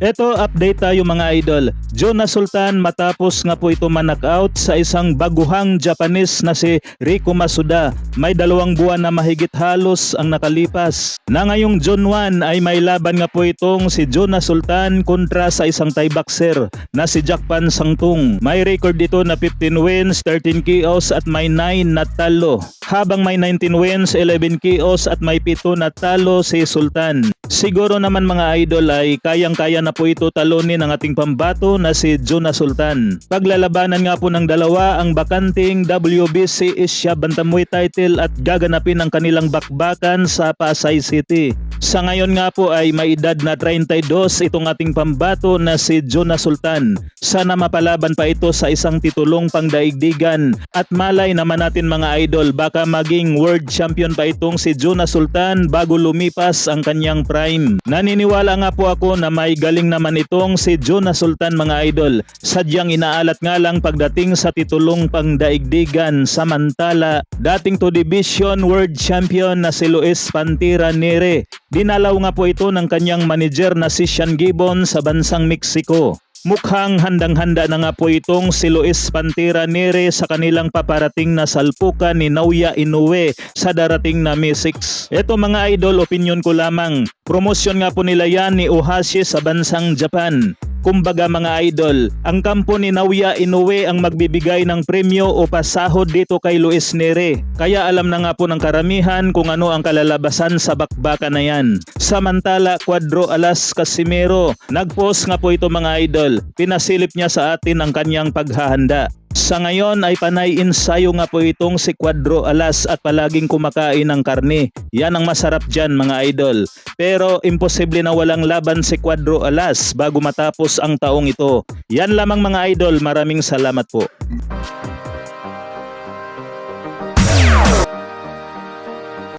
Eto, update tayo mga idol. Jonas Sultan matapos nga po ito man-knockout sa isang baguhang Japanese na si Rico Masuda. May 2 buwan na mahigit halos ang nakalipas. Na ngayong June 1 ay may laban nga po itong si Jonas Sultan kontra sa isang Thai boxer na si Jackpan Sangtung. May record dito na 15 wins, 13 KOs at may 9 na talo. Habang may 19 wins, 11 KOs at may 7 na talo si Sultan. Siguro naman mga idol ay kayang-kaya na po ito talunin ng ating pambato na si Jonas Sultan. Paglalabanan nga po ng dalawa ang bakanting WBC Asia Bantamweight title at gaganapin ang kanilang bakbakan sa Pasay City. Sa ngayon nga po ay may edad na 32 itong ating pambato na si Jonas Sultan. Sana mapalaban pa ito sa isang titulong pangdaigdigan at malay naman natin mga idol baka maging world champion pa itong si Jonas Sultan bago lumipas ang kanyang prime. Naniniwala nga po ako na may galing naman itong si Jonas Sultan mga idol. Sadyang inaalat nga lang pagdating sa titulong pangdaigdigan, samantala dating 2 division world champion na si Luis Pantera Nere. Dinalaw nga po ito ng kanyang manager na si Sean Gibbon sa bansang Mexico. Mukhang handang-handa na nga po itong si Luis Pantera Nere sa kanilang paparating na salpukan ni Naoya Inoue sa darating na May 6. Ito mga idol, opinion ko lamang. Promosyon nga po nila yan ni Ohashi sa bansang Japan. Kumbaga mga idol, ang kampo ni Naoya Inoue ang magbibigay ng premyo o pasahod dito kay Luis Nere. Kaya alam na nga po ng karamihan kung ano ang kalalabasan sa bakbakan na yan. Samantala, Cuadro Alas Casimero, nagpost nga po ito mga idol. Pinasilip niya sa atin ang kanyang paghahanda. Sa ngayon ay panay ensayo nga po itong si Cuadro Alas at palaging kumakain ng karne. Yan ang masarap dyan mga idol. Pero imposible na walang laban si Cuadro Alas bago matapos ang taong ito. Yan lamang mga idol, maraming salamat po.